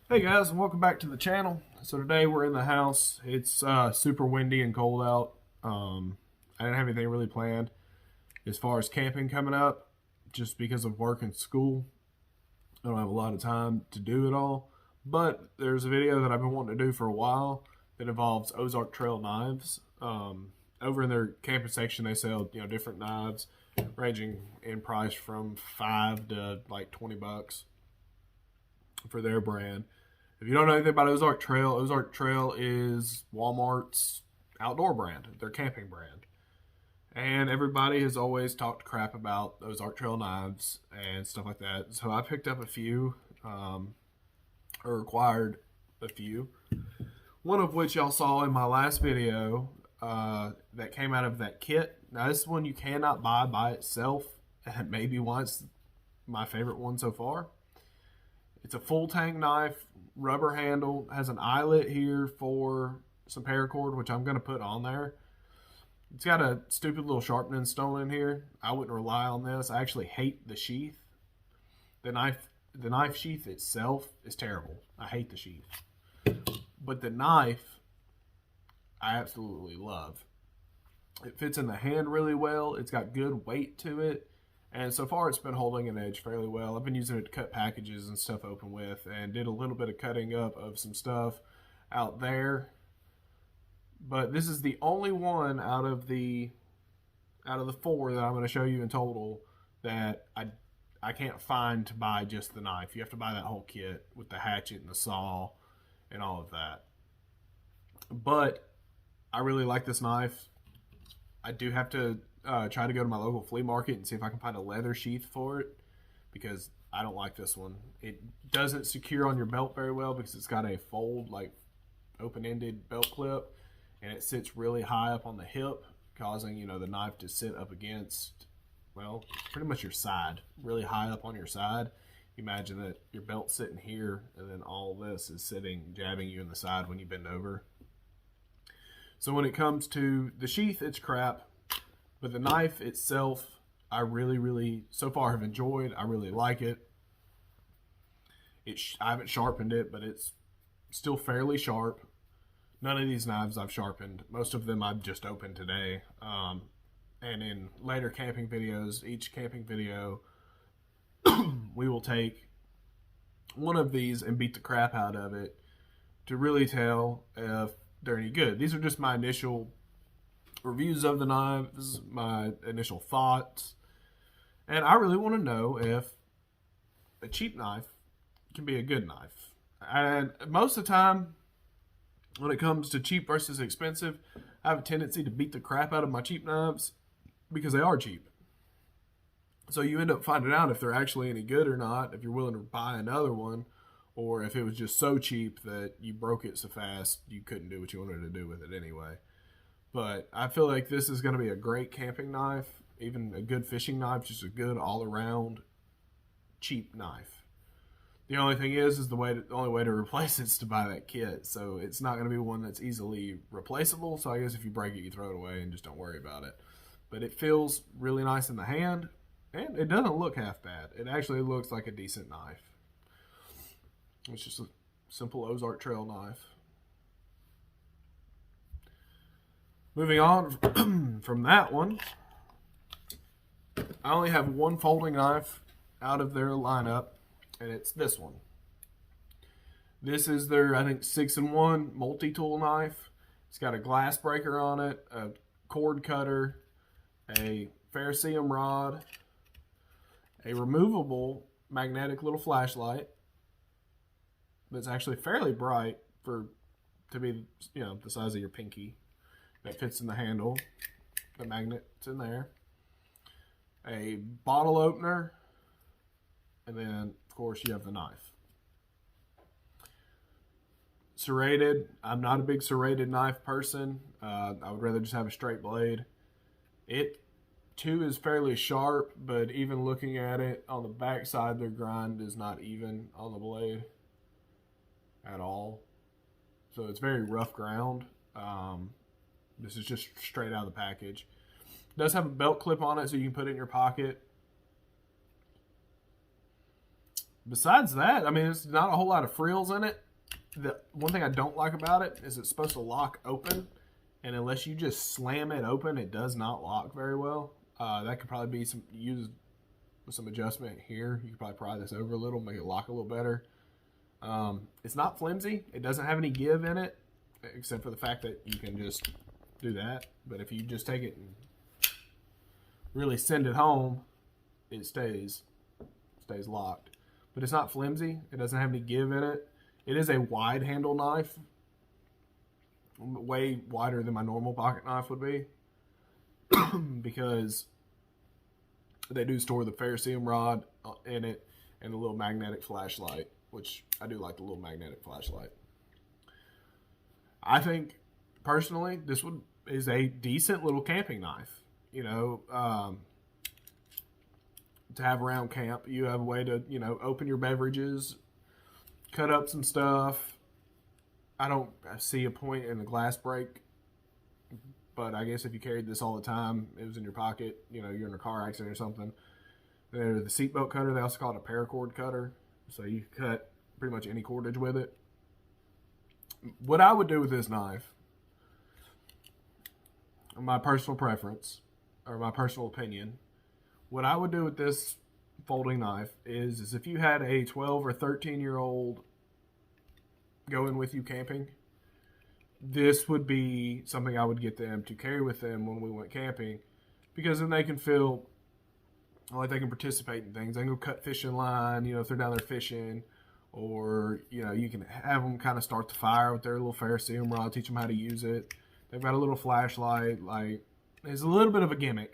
Hey guys, and welcome back to the channel. So today we're in the house. It's super windy and cold out. I didn't have anything really planned as far as camping coming up, just because of work and school. I don't have a lot of time to do it all. But there's a video that I've been wanting to do for a while that involves Ozark Trail knives. Over in their camping section, they sell different knives, ranging in price from $5 to like $20 for their brand. If you don't know anything about Ozark Trail is Walmart's outdoor brand, their camping brand. And everybody has always talked crap about Ozark Trail knives and stuff like that. So I picked up a few, or acquired a few. One of which y'all saw in my last video that came out of that kit. Now, this one you cannot buy by itself, and maybe why it's my favorite one so far. It's a full Tang knife, rubber handle, has an eyelet here for some paracord, which I'm going to put on there. It's got a stupid little sharpening stone in here. I wouldn't rely on this. I actually hate the sheath. The knife sheath itself is terrible. I hate the sheath. But the knife, I absolutely love. It fits in the hand really well. It's got good weight to it. And so far, it's been holding an edge fairly well. I've been using it to cut packages and stuff open with, and did a little bit of cutting up of some stuff out there. But this is the only one out of the four that I'm going to show you in total that I can't find to buy just the knife. You have to buy that whole kit with the hatchet and the saw and all of that. But I really like this knife. I do have to try to go to my local flea market and see if I can find a leather sheath for it, because I don't like this one. It doesn't secure on your belt very well because it's got a fold, like open-ended belt clip, and it sits really high up on the hip, causing the knife to sit up against, well, pretty much your side, really high up on your side. Imagine that your belt's sitting here and then all this is jabbing you in the side when you bend over. So when it comes to the sheath, it's crap. But the knife itself, I really, so far have enjoyed. I really like it. I haven't sharpened it, but it's still fairly sharp. None of these knives I've sharpened. Most of them I've just opened today. And in later camping videos, each camping video, we will take one of these and beat the crap out of it to really tell if they're any good. These are just my initial reviews of the knives, my initial thoughts, and I really want to know if a cheap knife can be a good knife. And most of the time, when it comes to cheap versus expensive, I have a tendency to beat the crap out of my cheap knives because they are cheap. So you end up finding out if they're actually any good or not, if you're willing to buy another one, or if it was just so cheap that you broke it so fast you couldn't do what you wanted to do with it anyway. But I feel like this is going to be a great camping knife, even a good fishing knife, just a good all-around cheap knife. The only thing is the only way to replace it is to buy that kit. So it's not going to be one that's easily replaceable. So I guess if you break it, you throw it away and just don't worry about it. But it feels really nice in the hand, and it doesn't look half bad. It actually looks like a decent knife. It's just a simple Ozark Trail knife. Moving on from that one, I only have one folding knife out of their lineup, and it's this one. This is their, I think, 6-in-1 multi-tool knife. It's got a glass breaker on it, a cord cutter, a ferrocerium rod, a removable magnetic little flashlight that's actually fairly bright to be the size of your pinky. That fits in the handle. The magnet's in there. A bottle opener. And then, of course, you have the knife. Serrated. I'm not a big serrated knife person. I would rather just have a straight blade. It, too, is fairly sharp, but even looking at it on the back side, their grind is not even on the blade at all. So it's very rough ground. This is just straight out of the package. It does have a belt clip on it so you can put it in your pocket. besides that, I mean, there's not a whole lot of frills in it. The one thing I don't like about it is it's supposed to lock open, and unless you just slam it open, it does not lock very well. That could probably be used with some adjustment here. You could probably pry this over a little, make it lock a little better. It's not flimsy. It doesn't have any give in it, except for the fact that you can just do that. But if you just take it and really send it home, it stays locked. But it's not flimsy. It doesn't have any give in it. It is a wide handle knife, way wider than my normal pocket knife would be, because they do store the ferrocerium rod in it and the little magnetic flashlight, which I do like the little magnetic flashlight. I think personally this is a decent little camping knife. You know, to have around camp, you have a way to, you know, open your beverages, cut up some stuff. I don't see a point in the glass break, but I guess if you carried this all the time, it was in your pocket, you know, you're in a car accident or something. There's the seatbelt cutter. They also call it a paracord cutter. So you cut pretty much any cordage with it. What I would do with this knife, my personal preference, or my personal opinion, what I would do with this folding knife is if you had a 12 or 13-year-old going with you camping, this would be something I would get them to carry with them when we went camping, because then they can feel like they can participate in things. They can go cut fishing line, you know, if they're down there fishing, or, you know, you can have them kind of start the fire with their little ferrocerium rod, teach them how to use it. They've got a little flashlight. Like, it's a little bit of a gimmick.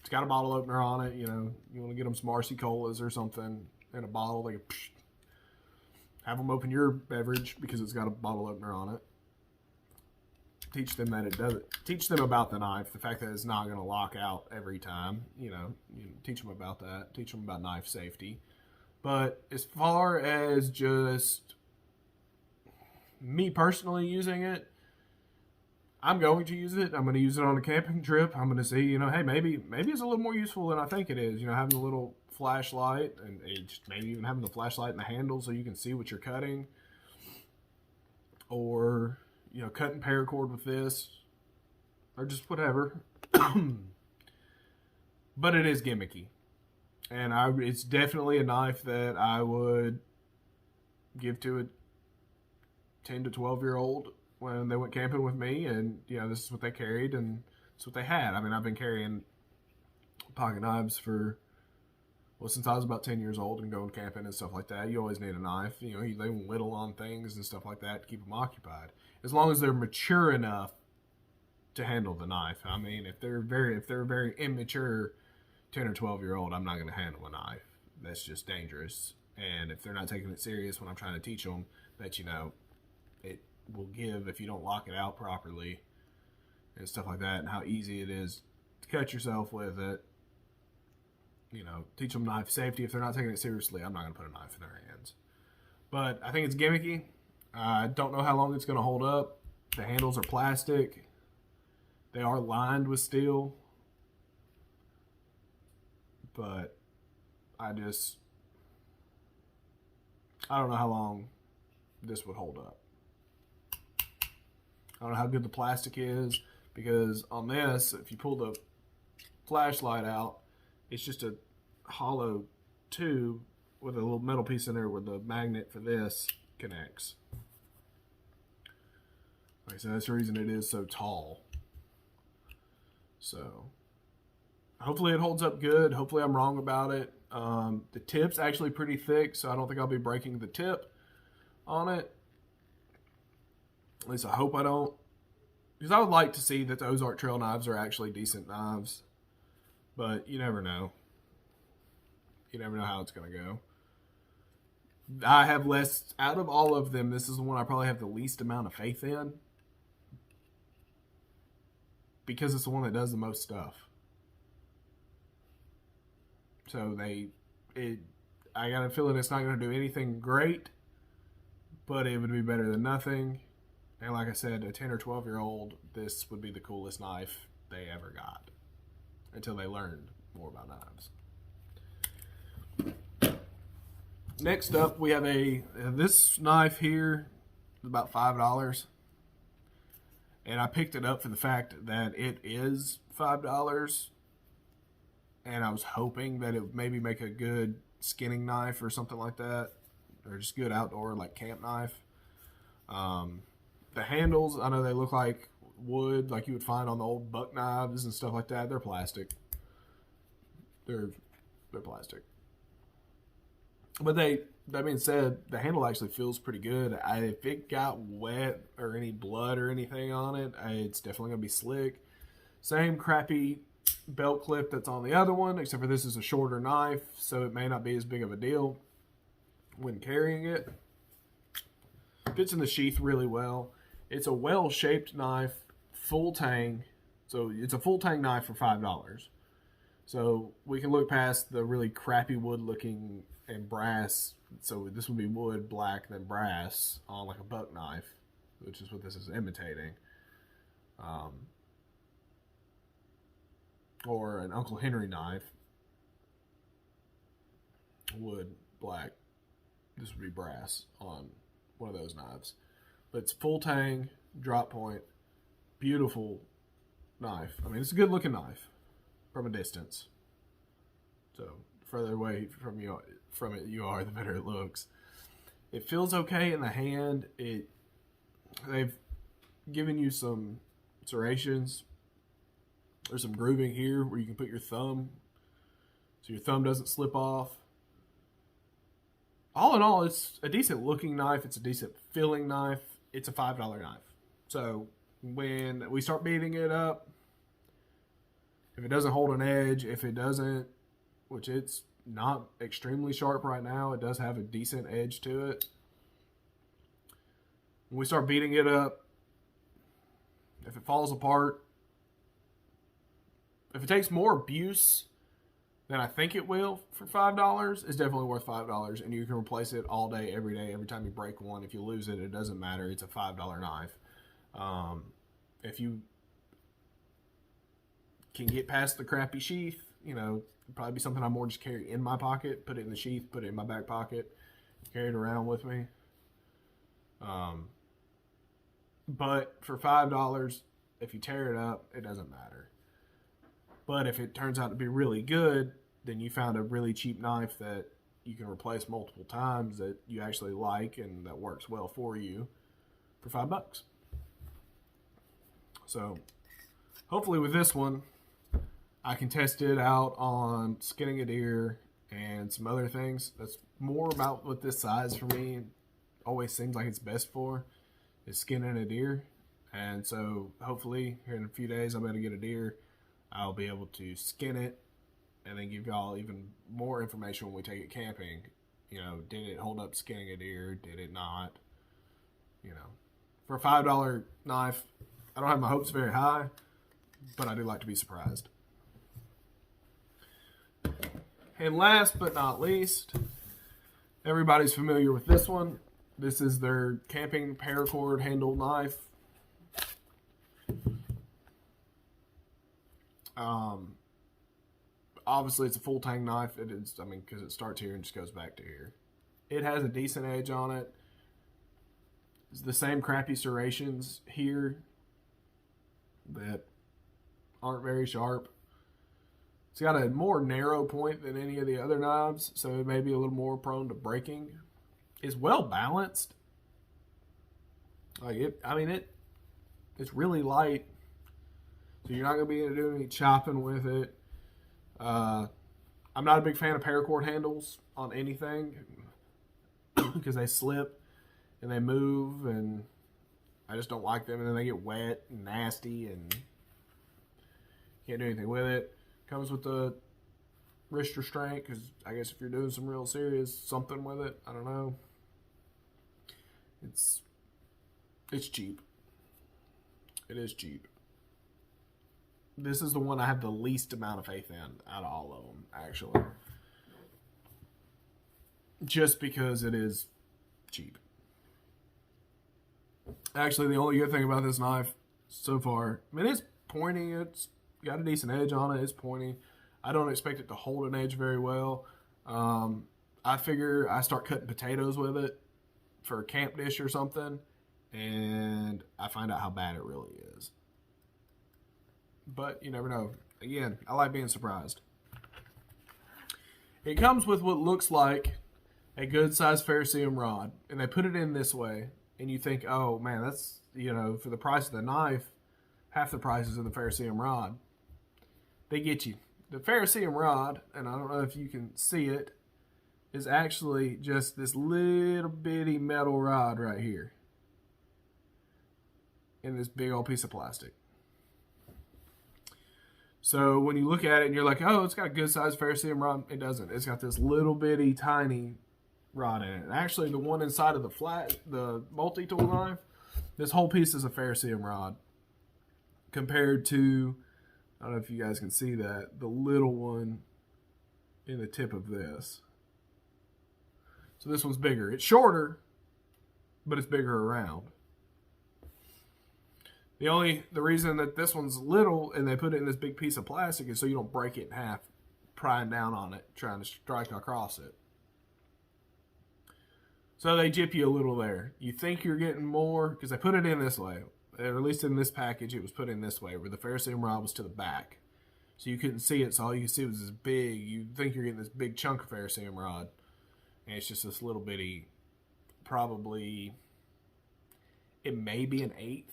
It's got a bottle opener on it. You know, you want to get them some RC Colas or something in a bottle. They can have them open your beverage because it's got a bottle opener on it. Teach them that it does it. Teach them about the knife, the fact that it's not going to lock out every time. You know, teach them about that. Teach them about knife safety. But as far as just me personally using it, I'm going to use it. I'm going to use it on a camping trip. I'm going to see, you know, hey, maybe it's a little more useful than I think it is. You know, having a little flashlight, and just maybe even having the flashlight in the handle so you can see what you're cutting. Or, you know, cutting paracord with this, or just whatever. But it is gimmicky. And it's definitely a knife that I would give to a 10 to 12-year-old when they went camping with me, and, you know, this is what they carried, and it's what they had. I mean, I've been carrying pocket knives since I was about 10 years old and going camping and stuff like that. You always need a knife. You know, they whittle on things and stuff like that to keep them occupied. As long as they're mature enough to handle the knife. I mean, if they're very immature 10 or 12-year-old, I'm not going to handle a knife. That's just dangerous. And if they're not taking it serious when I'm trying to teach them that, you know, it will give if you don't lock it out properly and stuff like that, and how easy it is to cut yourself with it. You know, teach them knife safety. If they're not taking it seriously, I'm not going to put a knife in their hands. But I think it's gimmicky. I don't know how long it's going to hold up. The handles are plastic. They are lined with steel. But I don't know how long this would hold up. I don't know how good the plastic is, because on this, if you pull the flashlight out, it's just a hollow tube with a little metal piece in there where the magnet for this connects. Like I said, that's the reason it is so tall. So hopefully it holds up good. Hopefully I'm wrong about it. The tip's actually pretty thick, so I don't think I'll be breaking the tip on it. At least I hope I don't. Because I would like to see that the Ozark Trail knives are actually decent knives. But you never know. You never know how it's going to go. I have less, out of all of them, this is the one I probably have the least amount of faith in. Because it's the one that does the most stuff. So I got a feeling it's not going to do anything great, but it would be better than nothing. And like I said, a 10 or 12-year-old, this would be the coolest knife they ever got until they learned more about knives. Next up, we have this knife here, about $5. And I picked it up for the fact that it is $5. And I was hoping that it would maybe make a good skinning knife or something like that. Or just good outdoor, like camp knife. The handles, I know they look like wood, like you would find on the old buck knives and stuff like that. They're plastic. They're plastic. But that being said, the handle actually feels pretty good. If it got wet or any blood or anything on it, it's definitely going to be slick. Same crappy belt clip that's on the other one, except for this is a shorter knife, so it may not be as big of a deal when carrying it. Fits in the sheath really well. It's a well-shaped knife, full tang. So it's a full tang knife for $5. So we can look past the really crappy wood-looking and brass. So this would be wood, black, then brass on like a buck knife, which is what this is imitating. Or an Uncle Henry knife. Wood, black. This would be brass on one of those knives. But it's full tang, drop point, beautiful knife. I mean, it's a good looking knife from a distance. So further away from it you are, the better it looks. It feels okay in the hand. They've given you some serrations. There's some grooving here where you can put your thumb so your thumb doesn't slip off. All in all, it's a decent looking knife. It's a decent feeling knife. It's a $5 knife. So when we start beating it up, if it doesn't hold an edge, if it doesn't, which it's not extremely sharp right now, it does have a decent edge to it. When we start beating it up, if it falls apart, if it takes more abuse than I think it will for $5, it's definitely worth $5. And you can replace it all day, every day, every time you break one. If you lose it, it doesn't matter. It's a $5 knife. If you can get past the crappy sheath, probably be something I more just carry in my pocket, put it in the sheath, put it in my back pocket, carry it around with me. But for $5, if you tear it up, it doesn't matter. But if it turns out to be really good, then you found a really cheap knife that you can replace multiple times that you actually like and that works well for you for $5. So hopefully with this one, I can test it out on skinning a deer and some other things. That's more about what this size for me always seems like it's best for, is skinning a deer. And so hopefully here in a few days I'm going to get a deer. I'll be able to skin it and then give y'all even more information when we take it camping. Did it hold up skinning a deer? Did it not? For a $5 knife, I don't have my hopes very high, but I do like to be surprised. And last but not least, everybody's familiar with this one. This is their camping paracord handle knife. Obviously it's a full tang knife. It is, because it starts here and just goes back to here. It has a decent edge on it. It's the same crappy serrations here that aren't very sharp. It's got a more narrow point than any of the other knives, so it may be a little more prone to breaking. It's well balanced. It's really light, so you're not going to be able to do any chopping with it. I'm not a big fan of paracord handles on anything because they slip and they move, and I just don't like them. And then they get wet and nasty, and can't do anything with it. Comes with the wrist restraint, because I guess if you're doing some real serious something with it, I don't know. It's cheap. It is cheap. This is the one I have the least amount of faith in out of all of them, actually. Just because it is cheap. Actually, the only good thing about this knife so far, it's pointy. It's got a decent edge on it. It's pointy. I don't expect it to hold an edge very well. I figure I start cutting potatoes with it for a camp dish or something, and I find out how bad it really is. But you never know. Again, I like being surprised. It comes with what looks like a good sized ferrocerium rod, and they put it in this way, and you think, oh man, that's, for the price of the knife, half the price is in the ferrocerium rod. They get you. The ferrocerium rod, and I don't know if you can see it, is actually just this little bitty metal rod right here in this big old piece of plastic. So when you look at it and you're like, oh, it's got a good sized ferrocerium rod, it doesn't. It's got this little bitty tiny rod in it. Actually, the one inside of the multi-tool knife, this whole piece is a ferrocerium rod compared to, I don't know if you guys can see that, the little one in the tip of this. So this one's bigger. It's shorter, but it's bigger around. The reason that this one's little and they put it in this big piece of plastic is so you don't break it in half, prying down on it, trying to strike across it. So they jip you a little there. You think you're getting more, because they put it in this way. Or at least in this package, it was put in this way, where the ferrocerium rod was to the back. So you couldn't see it, so all you could see was this big, you think you're getting this big chunk of ferrocerium rod. And it's just this little bitty, probably, it may be an eighth.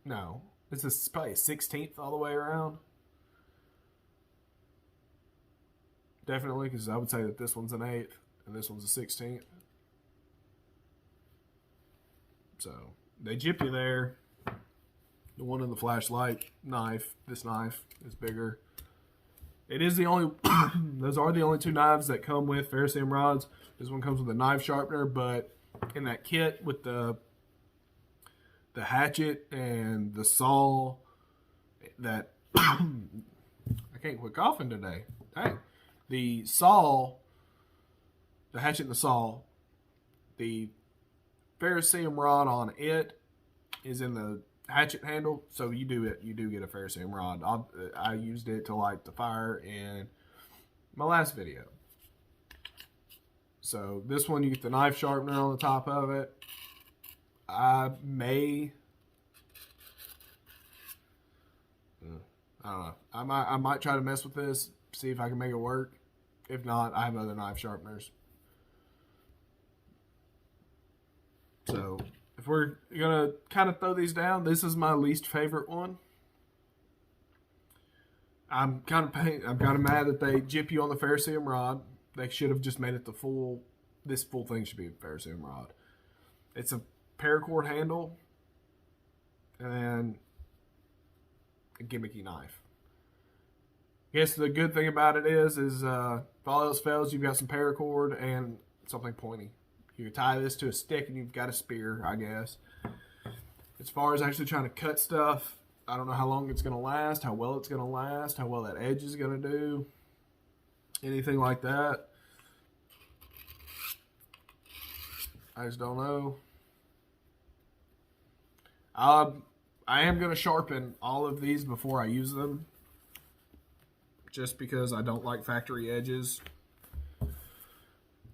No, this is probably a 16th all the way around. Definitely, because I would say that this one's an eighth and this one's a 16th. So they jip you there. The one in the flashlight knife, this knife is bigger. It is the only, those are the only two knives that come with ferrocerium rods. This one comes with a knife sharpener, but in that kit with the hatchet and the saw, that I can't quit coughing today. Hey, the saw, the hatchet and the saw, the ferrocerium rod on it is in the hatchet handle, so you do get a ferrocerium rod. I used it to light the fire in my last video. So this one, you get the knife sharpener on the top of it. I don't know. I might try to mess with this, see if I can make it work. If not, I have other knife sharpeners. So if we're gonna kind of throw these down, this is my least favorite one. I'm kind of mad that they jip you on the ferrocerium rod. They should have just made it this full thing should be a ferrocerium rod. It's a paracord handle and then a gimmicky knife. I guess the good thing about it is if all else fails, you've got some paracord and something pointy. You tie this to a stick and you've got a spear, I guess. As far as actually trying to cut stuff, I don't know how long it's going to last, how well it's going to last, how well that edge is going to do, anything like that. I just don't know. I am going to sharpen all of these before I use them, just because I don't like factory edges.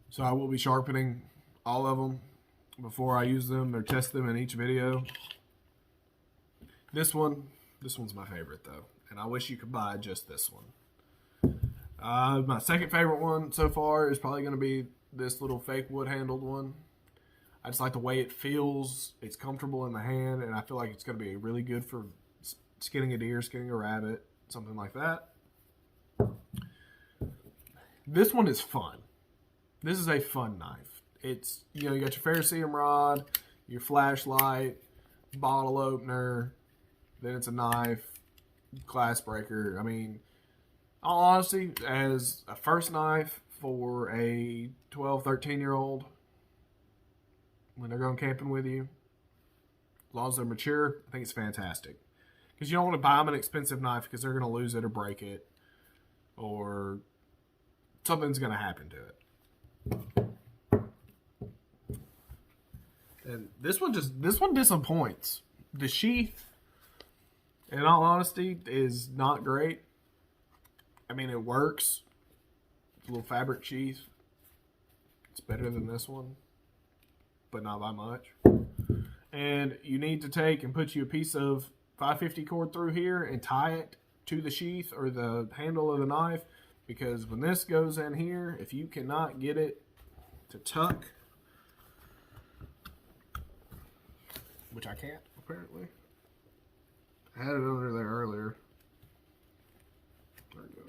So I will be sharpening all of them before I use them or test them in each video. This one's my favorite though, and I wish you could buy just this one. My second favorite one so far is probably going to be this little fake wood handled one. I just like the way it feels. It's comfortable in the hand, and I feel like it's going to be really good for skinning a deer, skinning a rabbit, something like that. This one is fun. This is a fun knife. It's, you got your ferrocerium rod, your flashlight, bottle opener, then it's a knife, glass breaker. I mean, all honesty, as a first knife for a 12, 13-year-old, when they're going camping with you, as long as they're mature, I think it's fantastic. Because you don't want to buy them an expensive knife because they're going to lose it or break it, or something's going to happen to it. And this one disappoints. The sheath, in all honesty, is not great. I mean, it works. It's a little fabric sheath. It's better than this one, but not by much. And you need to take and put you a piece of 550 cord through here and tie it to the sheath or the handle of the knife, because when this goes in here, if you cannot get it to tuck, which I can't apparently. I had it under there earlier. There it goes.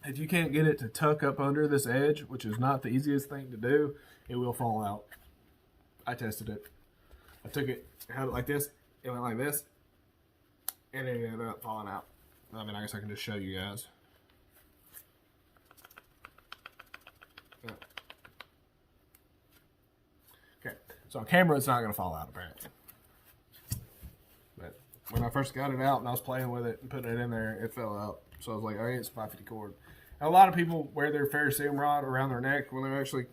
If you can't get it to tuck up under this edge, which is not the easiest thing to do, it will fall out. I tested it. I took it, had it like this, it went like this, and it ended up falling out. I mean, I guess I can just show you guys. Okay, so on camera it's not going to fall out apparently. But when I first got it out and I was playing with it and putting it in there, it fell out. So I was like, all right, it's 550 cord. And a lot of people wear their ferrocerium rod around their neck when they're actually,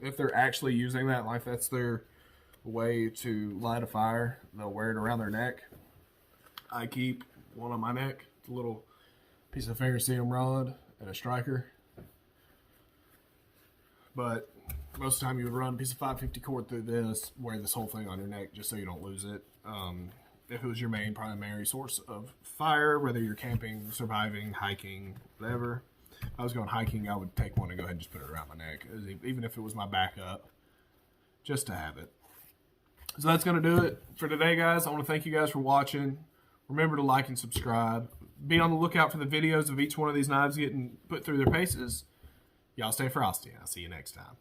if they're actually using that, like that's their way to light a fire, they'll wear it around their neck. I keep one on my neck, it's a little piece of ferrocerium rod and a striker. But most of the time you would run a piece of 550 cord through this, wear this whole thing on your neck just so you don't lose it. If it was your main primary source of fire, whether you're camping, surviving, hiking, whatever. If I was going hiking, I would take one and go ahead and just put it around my neck, even if it was my backup, just to have it. So that's going to do it for today, guys. I want to thank you guys for watching. Remember to like and subscribe. Be on the lookout for the videos of each one of these knives getting put through their paces. Y'all stay frosty, and I'll see you next time.